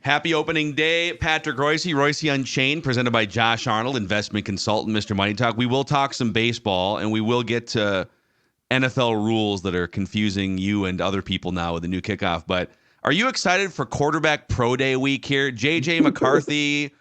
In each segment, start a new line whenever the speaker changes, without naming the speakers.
Happy opening day, Patrick Reusse Unchained, presented by Josh Arnold, investment consultant, Mr. Money Talk. We will talk some baseball, and we will get to NFL rules that are confusing you and other people now with the new kickoff. But are you excited for quarterback pro day week here? J.J. McCarthy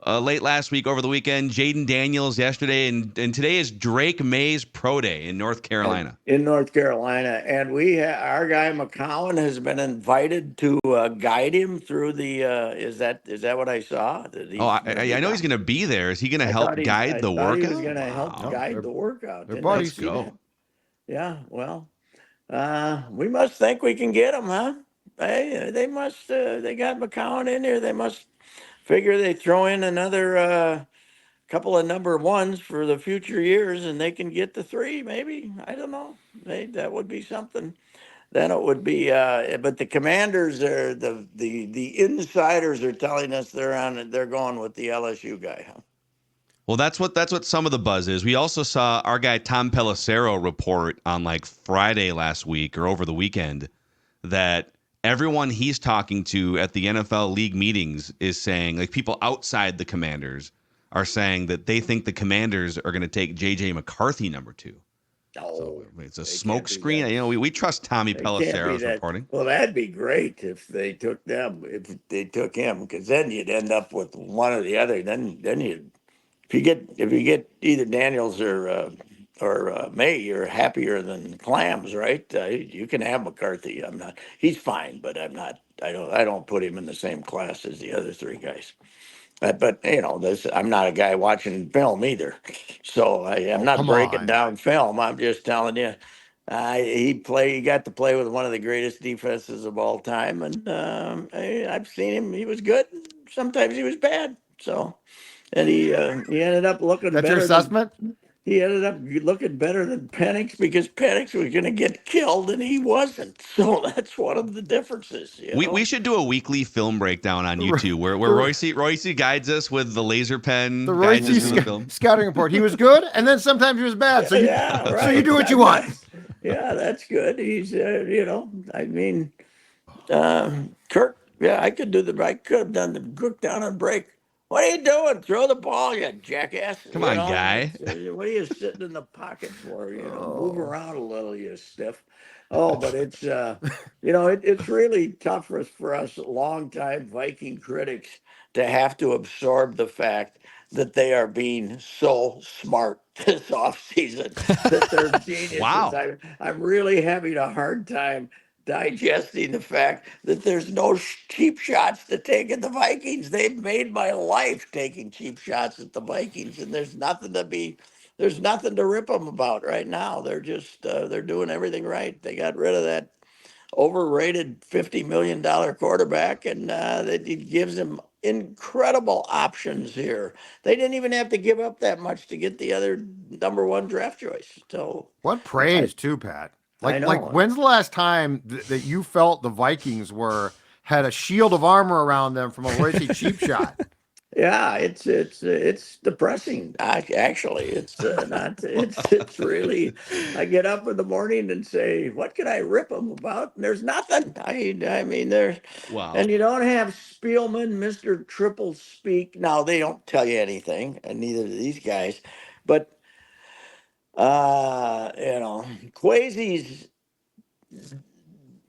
late last week over the weekend, Jaden Daniels yesterday, and today is Drake May's pro day in North Carolina.
In North Carolina, and our guy McCowan has been invited to guide him through the. Is that what I saw?
I know he's going to be there. Is he going to help guide the workout?
He was going to help guide the workout.
They're buddies.
Yeah, well, we must think we can get him, huh? They must. They got McCowan in here. They must figure they throw in another couple of number ones for the future years, and they can get the 3. Maybe, I don't know. That would be something. Then it would be. But the Commanders are the insiders are telling us they're going with the LSU guy, huh?
Well, that's what some of the buzz is. We also saw our guy Tom Pelissero report on like Friday last week or over the weekend that everyone he's talking to at the NFL league meetings is saying, like, people outside the Commanders are saying that they think the Commanders are going to take J.J. McCarthy number 2. So it's a smoke screen. You know, we trust Tommy Pelissero's reporting.
Well, that'd be great if they took them. If they took him, because then you'd end up with one or the other. Then you'd. If you get either Daniels or May, you're happier than clams, right? You can have McCarthy. He's fine, but I'm not. I don't put him in the same class as the other 3 guys. But I'm not a guy watching film either, so I'm not breaking down film. I'm just telling you, he got to play with one of the greatest defenses of all time, and I've seen him. He was good. Sometimes he was bad. So. And he ended up looking better.
That's your assessment?
He ended up looking better than Penix because Penix was going to get killed and he wasn't. So that's one of the differences.
We should do a weekly film breakdown on YouTube where Reusse guides us with the laser pen.
The Reusse scouting report. He was good, and then sometimes he was bad. So right. So you do what you want.
Yeah, that's good. He's Kirk. Yeah, I could have done the Kirk down and break. What are you doing? Throw the ball, you jackass.
Come on, guy.
What are you sitting in the pocket for? Move around a little, you stiff. Oh, but it's, it's really tough for us longtime Viking critics to have to absorb the fact that they are being so smart this offseason, that they're geniuses.
Wow.
I'm really having a hard time digesting the fact that there's no cheap shots to take at the Vikings. They've made my life taking cheap shots at the Vikings, and there's nothing to rip them about right now. They're just they're doing everything right. They got rid of that overrated $50 million quarterback, and it gives them incredible options here. They didn't even have to give up that much to get the other number 1 draft choice. So
what praise too, Pat. Like when's the last time that you felt the Vikings had a shield of armor around them from a Reusse cheap shot?
Yeah, it's depressing. Actually, it's not. It's really. I get up in the morning and say, "What can I rip them about?" And there's nothing. I mean, there's.
Wow.
And you don't have Spielman, Mr. Triple Speak. Now they don't tell you anything, and neither do these guys. But Kwesi's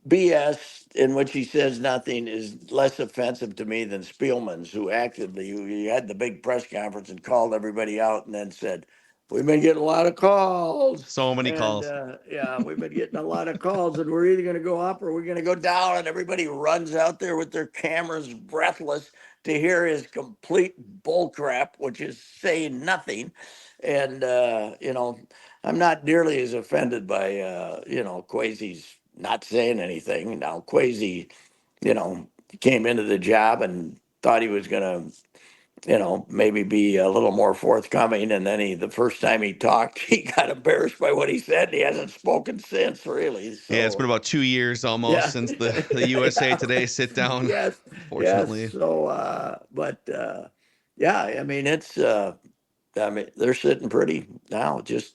BS in which he says nothing is less offensive to me than Spielman's, who had the big press conference and called everybody out and then said, "We've been getting a lot of calls.
So many calls.
We've been getting a lot of calls, and we're either going to go up or we're going to go down." And everybody runs out there with their cameras breathless to hear his complete bullcrap, which is saying nothing. And, I'm not nearly as offended by, Kwesi's not saying anything. Now, Kwesi, came into the job and thought he was going to, maybe be a little more forthcoming. And then the first time he talked, he got embarrassed by what he said. And he hasn't spoken since, really. So,
yeah, it's been about 2 years almost since the USA Today sit down.
Yes.
Fortunately.
Yes. So, I mean, it's. They're sitting pretty now, just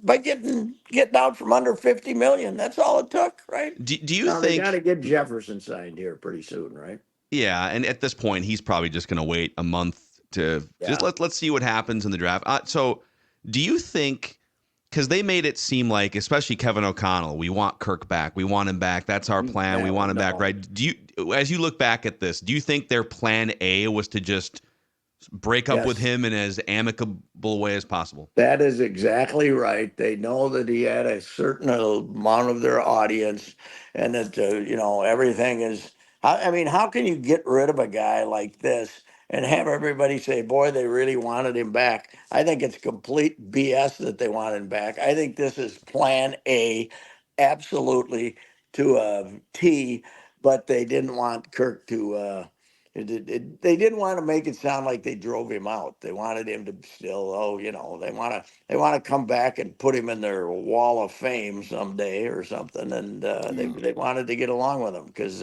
by getting out from under 50 million. That's all it took, right?
Do you think
they got to get Jefferson signed here pretty soon, right?
Yeah, and at this point, he's probably just going to wait a month to just let's see what happens in the draft. So, do you think? Because they made it seem like, especially Kevin O'Connell, we want Kirk back. We want him back. That's our plan. We want him back, right? Do you, as you look back at this, do you think their plan A was to just break up with him in as amicable way as possible?
That is exactly right. They know that he had a certain amount of their audience, and that everything is. I mean, how can you get rid of a guy like this and have everybody say, "Boy, they really wanted him back"? I think it's complete BS that they wanted him back. I think this is Plan A, absolutely to a T. But they didn't want Kirk to. They didn't want to make it sound like they drove him out. They wanted him to still, they want to come back and put him in their wall of fame someday or something. And they wanted to get along with him because,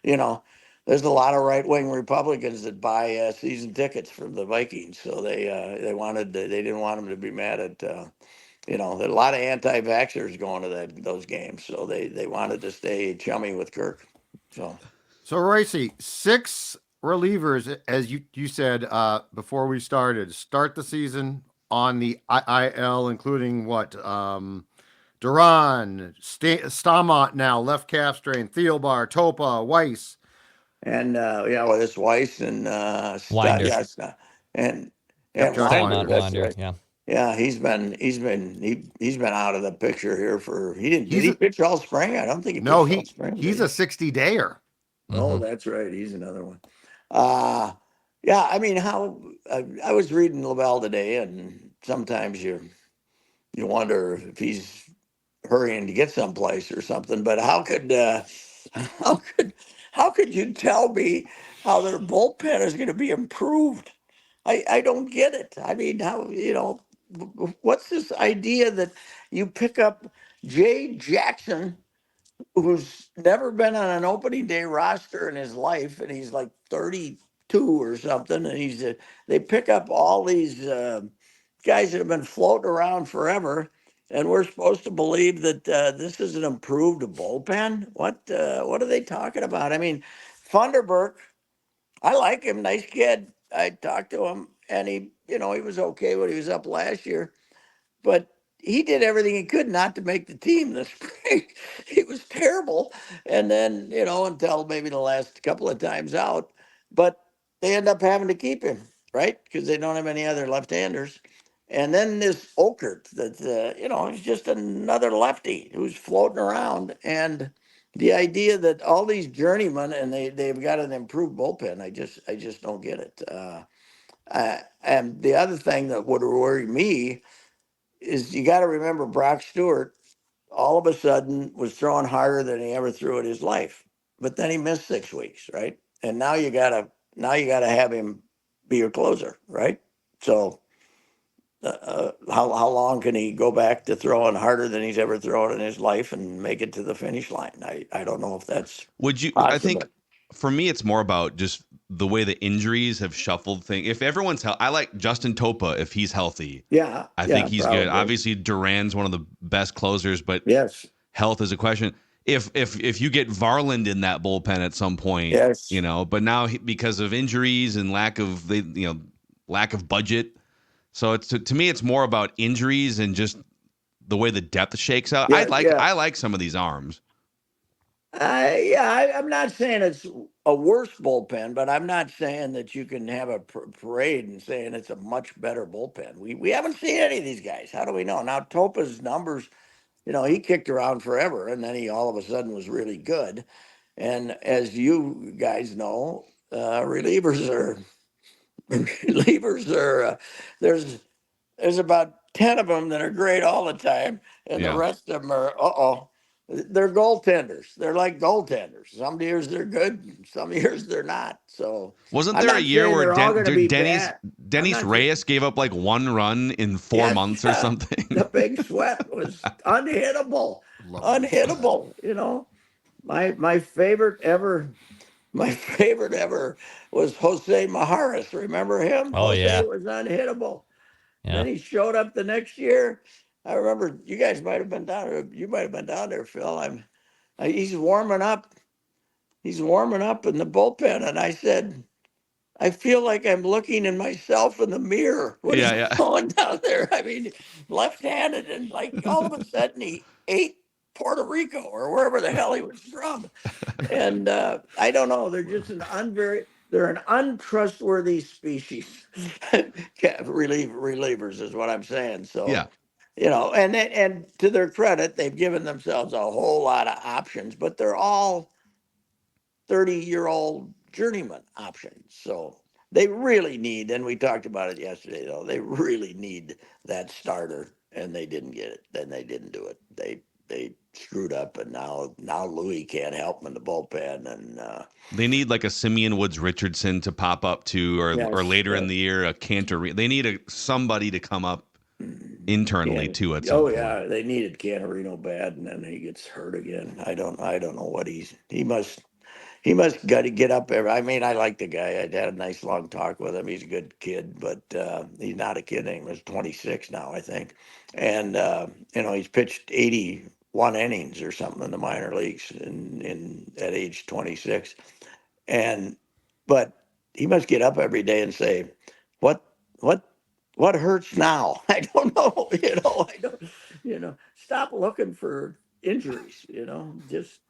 there's a lot of right wing Republicans that buy season tickets from the Vikings. So they didn't want him to be mad at. There are a lot of anti-vaxxers going to those games, so they wanted to stay chummy with Kirk. So
Reusse, 6 relievers, as you said before we started, start the season on the IL, including what? Duran, Stamont now, left calf strain, Thielbar, Topa, Weiss.
And well, it's Weiss and
Winder.
yes, and
Stamont,
Winder. That's
Winder,
right.
yeah.
Yeah, he's been out of the picture here for did he pitch all spring? I don't think he pitched all spring.
He's a 60-dayer.
Oh, that's right. He's another one. Yeah, I mean, I was reading Lavelle today, and sometimes you wonder if he's hurrying to get someplace or something. But how could how could you tell me how their bullpen is going to be improved? I don't get it. I mean, what's this idea that you pick up Jay Jackson, who's never been on an opening day roster in his life, and he's like 32 or something, and they pick up all these guys that have been floating around forever, and we're supposed to believe that this is an improved bullpen? What are they talking about? I mean, Funderburk, I like him, nice kid. I talked to him, and he was okay when he was up last year, but he did everything he could not to make the team this spring. He was terrible. And then, until maybe the last couple of times out, but they end up having to keep him, right? Because they don't have any other left-handers. And then this Okert that, he's just another lefty who's floating around. And the idea that all these journeymen and they've got an improved bullpen, I just don't get it. And the other thing that would worry me is you got to remember Brock Stewart all of a sudden was throwing harder than he ever threw in his life, but then he missed 6 weeks, right? And now you gotta have him be your closer, right? So how long can he go back to throwing harder than he's ever thrown in his life and make it to the finish line? I don't know if that's possible.
I think for me, it's more about just the way the injuries have shuffled things. If everyone's I like Justin Topa if he's healthy.
Yeah,
I think he's good. Obviously, Duran's one of the best closers, but health is a question. If you get Varland in that bullpen at some point, but now because of injuries and lack of budget, so it's to me it's more about injuries and just the way the depth shakes out. I like some of these arms.
I'm not saying it's a worse bullpen, but I'm not saying that you can have a parade and saying it's a much better bullpen. We haven't seen any of these guys. How do we know? Now, Topa's numbers, he kicked around forever, and then he all of a sudden was really good. And as you guys know, relievers are there's about 10 of them that are great all the time, and the rest of them are they're goaltenders. They're like goaltenders. Some years they're good, some years they're not. So
wasn't there a year where Dennis Reyes gave up like 1 run in 4 months or something?
The Big Sweat was unhittable. My favorite ever was Jose Majares. Remember him?
Oh,
Jose was unhittable.
Yeah.
Then he showed up the next year. I remember you guys might have been down there. You might have been down there, Phil. He's warming up. he's warming up in the bullpen, and I said, I feel like I'm looking in myself in the mirror. What is
Yeah.
going down there? I mean, left-handed, and like all of a sudden he ate Puerto Rico or wherever the hell he was from. And I don't know. They're just they're an untrustworthy species. Relievers is what I'm saying. So,
Yeah.
and to their credit, they've given themselves a whole lot of options, but they're all 30-year-old journeyman options. So they really need, and we talked about it yesterday, though, they really need that starter, and they didn't get it. Then they didn't do it. They screwed up, and now Louis can't help them in the bullpen. And
They need like a Simeon Woods Richardson to pop up to, or
yes,
later in the year, a Cantor. They need somebody to come up internally
Can,
too at some
oh
point.
yeah, they needed Canarino bad, and then he gets hurt again. I don't know what he must got to get up there. I mean, I like the guy. I had a nice long talk with him. He's a good kid, but he's not a kid anymore. He's 26 now, I think. And, he's pitched 81 innings or something in the minor leagues at age 26. But he must get up every day and say, what, what, what hurts now? I don't know. I don't, stop looking for injuries, just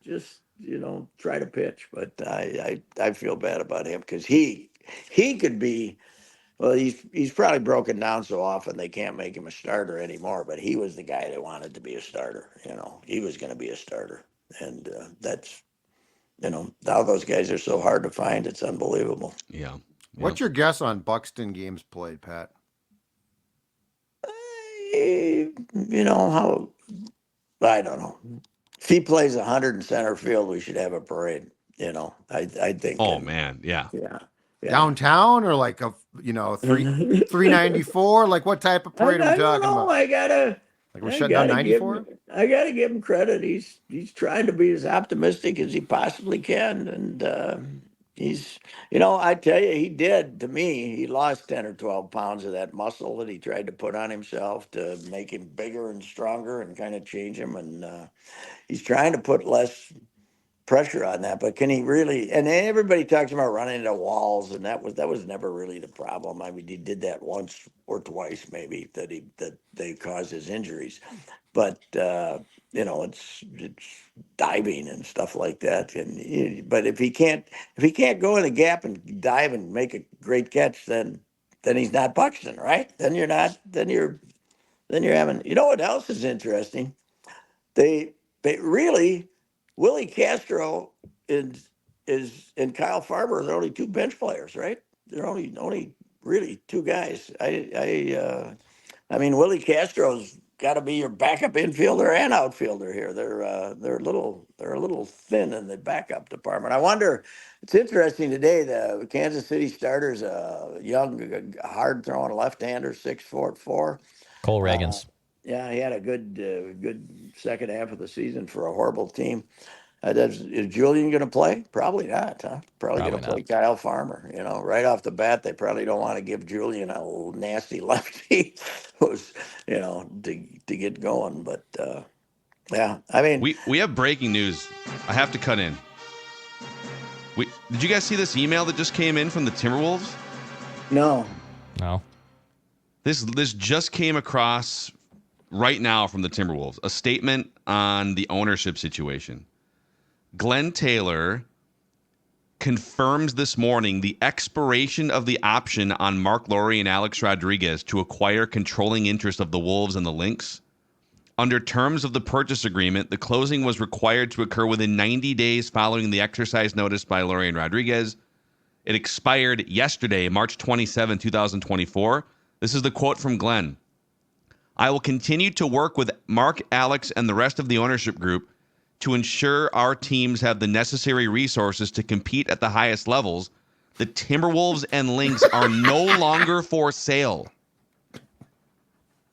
try to pitch. But I feel bad about him because he could be, well, he's probably broken down so often they can't make him a starter anymore, but he was the guy that wanted to be a starter. He was going to be a starter. And that's, now those guys are so hard to find. It's unbelievable.
Yeah.
What's your guess on Buxton games played, Pat?
How, I don't know. If he plays 100 in center field, we should have a parade. I think.
Oh man, yeah.
Yeah.
Downtown or like a 394? Like what type of parade are we
I don't
talking
know.
about? Like we're shutting down 94?
I gotta give him credit. He's trying to be as optimistic as he possibly can, and he's, I tell you, he did to me. He lost 10 or 12 pounds of that muscle that he tried to put on himself to make him bigger and stronger and kind of change him, and he's trying to put less pressure on that, but can he really? And everybody talks about running into walls, and that was never really the problem. I mean, he did that once or twice, maybe that they caused his injuries, but it's diving and stuff like that. But if he can't go in the gap and dive and make a great catch, then he's not Buxton, right? Then you're not. Then you're having. You know what else is interesting? They really, Willie Castro and Kyle Farmer are the only two bench players, right? They're only really two guys. I mean, Willie Castro's got to be your backup infielder and outfielder here. They're a little thin in the backup department. I wonder. It's interesting today. The Kansas City starter's a young, hard throwing left-hander, 6'4".
Cole Reagans.
Yeah, he had a good second half of the season for a horrible team. Is Julian going to play? Probably not, huh? Probably going to play Kyle Farmer. Right off the bat, they probably don't want to give Julian a little nasty lefty who's, to get going. But yeah, I mean,
we have breaking news. I have to cut in. Did you guys see this email that just came in from the Timberwolves?
No.
This just came across right now from the Timberwolves. A statement on the ownership situation. Glenn Taylor confirms this morning the expiration of the option on Mark Lowry and Alex Rodriguez to acquire controlling interest of the Wolves and the Lynx. Under terms of the purchase agreement, the closing was required to occur within 90 days following the exercise notice by Lowry and Rodriguez. It expired yesterday, March 27, 2024. This is the quote from Glenn. I will continue to work with Mark, Alex, and the rest of the ownership group to ensure our teams have the necessary resources to compete at the highest levels. The Timberwolves and Lynx are no longer for sale.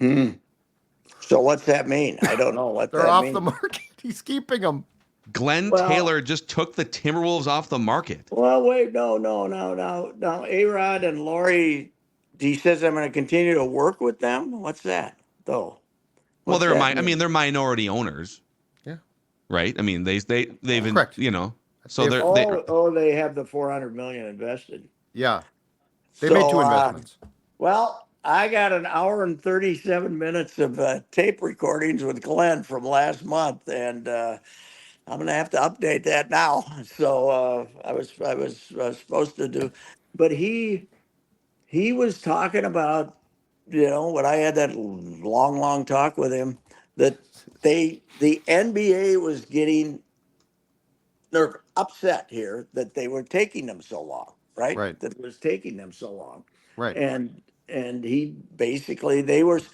So what's that mean? I don't know what
They're
that
off
means.
the market. He's keeping them.
Glenn Taylor just took the Timberwolves off the market.
Well, wait, no. A-Rod and Lori, he says I'm going to continue to work with them. What's that, though?
Well, they're minority owners.
Yeah.
Right? I mean, they've
Correct.
So
They have the 400 million invested.
Yeah. They made 2 investments.
Well, I got an hour and 37 minutes of tape recordings with Glenn from last month, and I'm going to have to update that now. So I was supposed to do, but he was talking about, when I had that long talk with him, that the NBA was getting, they're upset here that they were taking them so long, right?
Right.
That it was taking them so long.
Right.
And he basically, the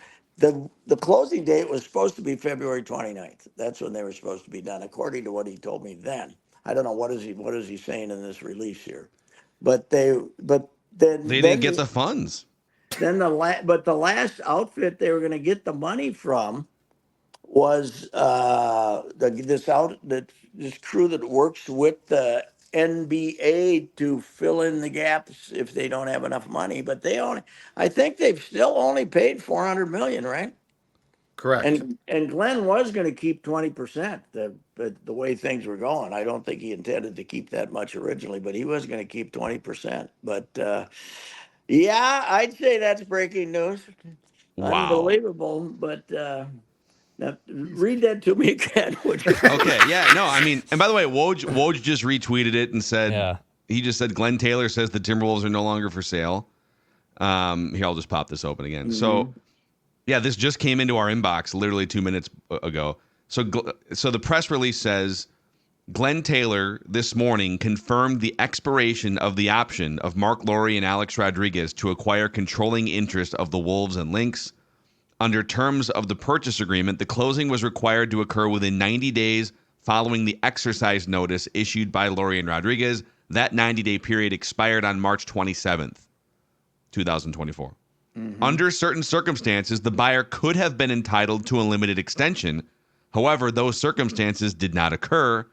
closing date was supposed to be February 29th. That's when they were supposed to be done, according to what he told me then. I don't know what is he saying in this release here, but then
they didn't get the funds.
Then the last outfit they were going to get the money from was this crew that works with the NBA to fill in the gaps if they don't have enough money. But I think they've still only paid 400 million, right?
Correct.
And Glenn was going to keep 20%. The way things were going, I don't think he intended to keep that much originally, but he was going to keep 20%. But yeah, I'd say that's breaking news.
Wow.
Unbelievable, but. Now, read that to me again, would you?
Okay, yeah, no, I mean, and by the way, Woj just retweeted it and said, he just said, Glenn Taylor says the Timberwolves are no longer for sale. Here, I'll just pop this open again. Mm-hmm. So, yeah, this just came into our inbox literally 2 minutes ago. So the press release says, Glenn Taylor this morning confirmed the expiration of the option of Mark Lowry and Alex Rodriguez to acquire controlling interest of the Wolves and Lynx. Under terms of the purchase agreement, the closing was required to occur within 90 days following the exercise notice issued by Lowry and Rodriguez. That 90-day period expired on March 27th, 2024. Mm-hmm. Under certain circumstances, the buyer could have been entitled to a limited extension. However, those circumstances did not occur.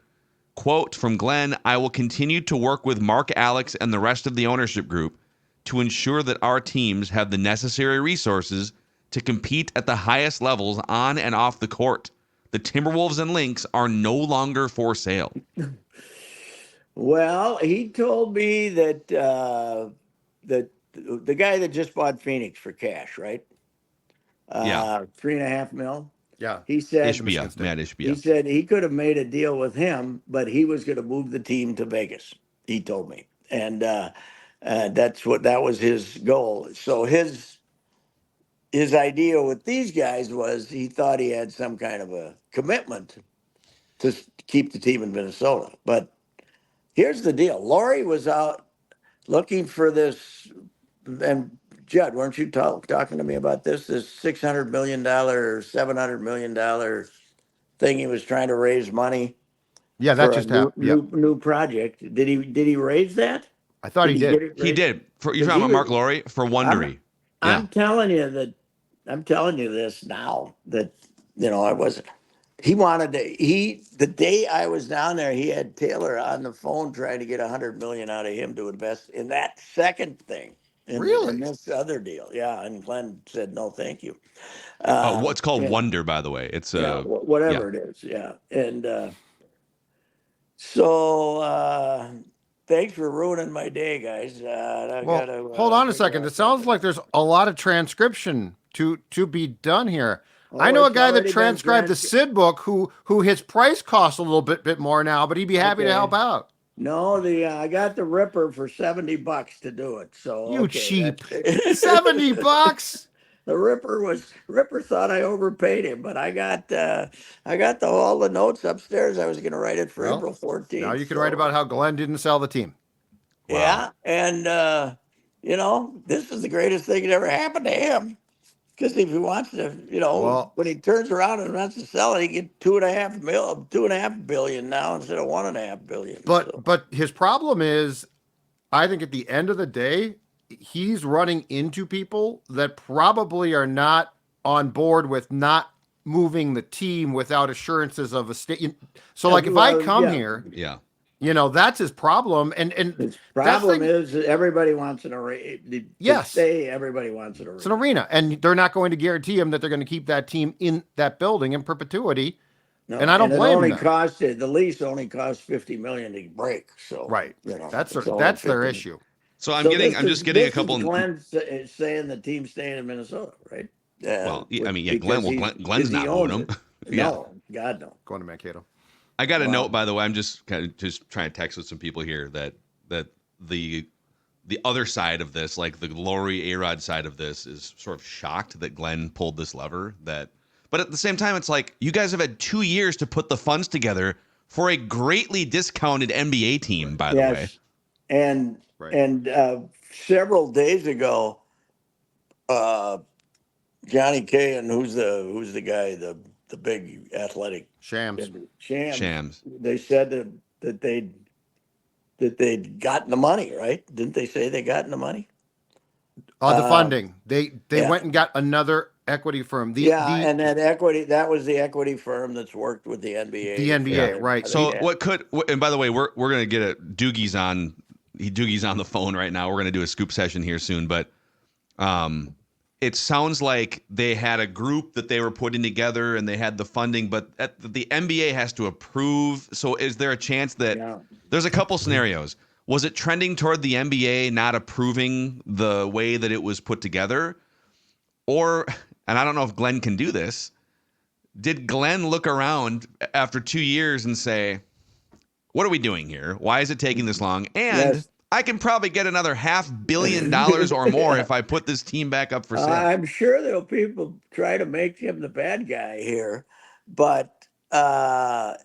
Quote from Glenn, I will continue to work with Mark, Alex, and the rest of the ownership group to ensure that our teams have the necessary resources to compete at the highest levels on and off the court. The Timberwolves and Lynx are no longer for sale.
Well, he told me that that the guy that just bought Phoenix for cash, right?
Yeah.
$3.5 million.
Yeah.
He said
Matt Ishbia.
He said he could have made a deal with him, but he was going to move the team to Vegas. He told me, and that was his goal. So his idea with these guys was he thought he had some kind of a commitment to keep the team in Minnesota. But here's the deal. Lowry was out looking for this, and Judd, weren't you talking to me about this $600 million, $700 million thing he was trying to raise money?
Yeah, that just happened.
New project. Did he raise that?
I thought he did.
He did. You're talking about Mark Lowry for Wondery.
I'm telling you this now that I wasn't. He wanted to. The day I was down there, he had Taylor on the phone trying to get $100 million out of him to invest in that second thing. In this other deal, yeah. And Glenn said no, thank you.
What's called Wonder, by the way. It's
whatever it is, yeah. And so thanks for ruining my day, guys.
Hold on a second. It sounds like there's a lot of transcription to be done here. I know a guy that transcribed the Sid book who his price costs a little bit more now, but he'd be happy to help out.
No, I got the Ripper for $70 to do it. So
you cheap $70.
The Ripper thought I overpaid him, but I got all the notes upstairs. I was going to write it for April 14th.
Now you can write about how Glenn didn't sell the team.
Wow. Yeah, and this is the greatest thing that ever happened to him. Because if he wants to, when he turns around and wants to sell it, he get $2.5 billion now instead of $1.5 billion.
But his problem is, I think at the end of the day, he's running into people that probably are not on board with not moving the team without assurances of a state. So, if I come here, that's his problem. And
his problem is that everybody wants an arena.
Yes,
everybody wants an arena.
It's an arena, and they're not going to guarantee him that they're going to keep that team in that building in perpetuity
No,
And I don't
it
blame
only
them.
the lease only cost $50 million to break. So
Right.
it's only
That's their
50.
issue.
So I'm
this
just getting a couple.
Is Glenn saying the team's staying in Minnesota, right?
Well, I mean, yeah,
Because
Glenn's
he
not moving
owns
them.
it.
Yeah.
No, God no.
Going to Mankato.
I got a
Wow.
note, by the way. I'm just trying to text with some people here that the other side of this, like the Laurie A-Rod side of this, is sort of shocked that Glenn pulled this lever. But at the same time, it's like you guys have had 2 years to put the funds together for a greatly discounted NBA team, by the way.
And
Right.
and several days ago, Johnny K and who's the guy, the big athletic
Shams.
Shams.
They said that they'd gotten the money, right? Didn't they say they gotten the money?
The funding. They
yeah.
went and got another equity firm.
And that was the equity firm that's worked with the NBA.
The NBA, right.
So and by the way, we're going to get Doogie's on the phone right now. We're going to do a scoop session here soon, but it sounds like they had a group that they were putting together and they had the funding, but the NBA has to approve. So is there a chance that there's a couple scenarios? Was it trending toward the NBA not approving the way that it was put together? Or, and I don't know if Glenn can do this, did Glenn look around after 2 years and say, what are we doing here? Why is it taking this long? And I can probably get another $500 million or more if I put this team back up for sale.
I'm sure there'll people try to make him the bad guy here, but the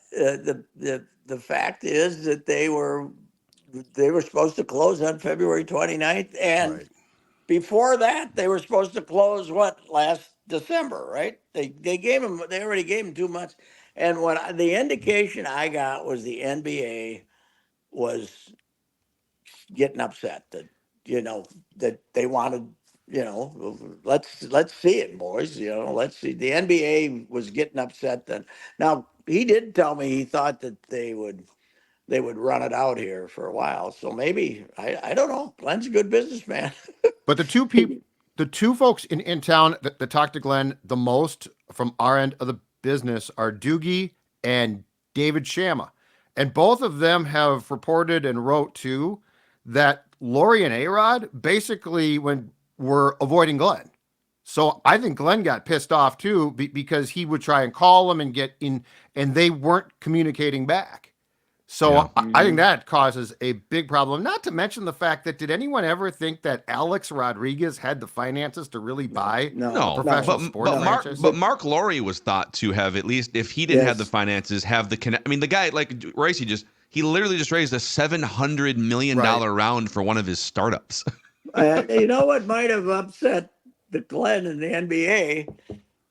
fact is that they were supposed to close on February 29th, and before that they were supposed to close last December, right? They already gave him 2 months, and the indication I got was the NBA was getting upset that they wanted, let's see it, boys. Let's see. The NBA was getting upset then. Now he did tell me he thought that they would run it out here for a while. So maybe I don't know. Glenn's a good businessman.
But the two folks in town that talk to Glenn the most from our end of the business are Doogie and David Shamma. And both of them have reported and wrote too that Laurie and A-Rod basically were avoiding Glenn. So I think Glenn got pissed off too because he would try and call them and get in, and they weren't communicating back. So I think that causes a big problem. Not to mention the fact that did anyone ever think that Alex Rodriguez had the finances to really buy a professional sports franchise?
But Mark Laurie was thought to have, at least if he didn't have the finances, have the connect. I mean, the guy like Reusse he literally just raised a $700 million round for one of his startups.
You know what might have upset the Glenn and the NBA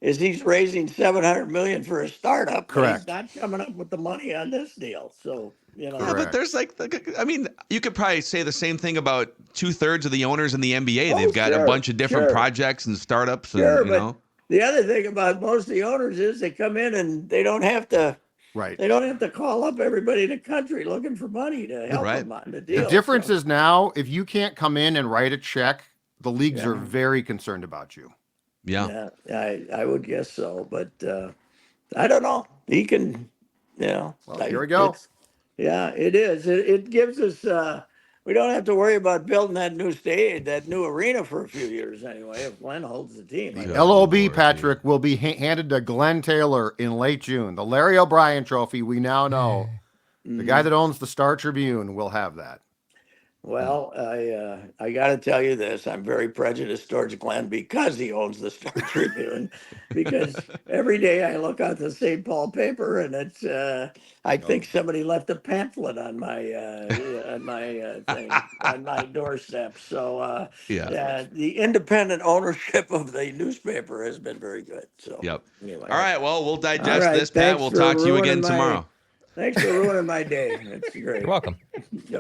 is he's raising $700 million for a startup.
Correct.
But he's not coming up with the money on this deal. So
Yeah, but there's I mean, you could probably say the same thing about 2/3 of the owners in the NBA. They've got a bunch of different projects and startups.
But the other thing about most of the owners is they come in and they don't have to.
Right.
They don't have to call up everybody in the country looking for money to help them on the deal.
The difference is now, if you can't come in and write a check, the leagues are very concerned about you.
Yeah,
I would guess so, but I don't know. He can,
Well, here we go.
It is. It gives us. We don't have to worry about building that new arena for a few years anyway. If Glenn holds the team,
LOB Patrick will be handed to Glenn Taylor in late June. The Larry O'Brien Trophy. We now know the guy that owns the Star Tribune will have that.
Well, I got to tell you this. I'm very prejudiced towards Glenn because he owns the Star Tribune. Because every day I look out the St. Paul paper and it's I think somebody left a pamphlet on my thing on my doorstep. So the independent ownership of the newspaper has been very good. So
anyway. All right. Well, we'll digest this, Pat. We'll talk to you again tomorrow.
Thanks for ruining my day. That's great.
You're welcome.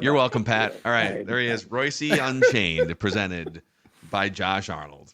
You're welcome, Pat. All right. There he is. Reusse Unchained, presented by Josh Arnold.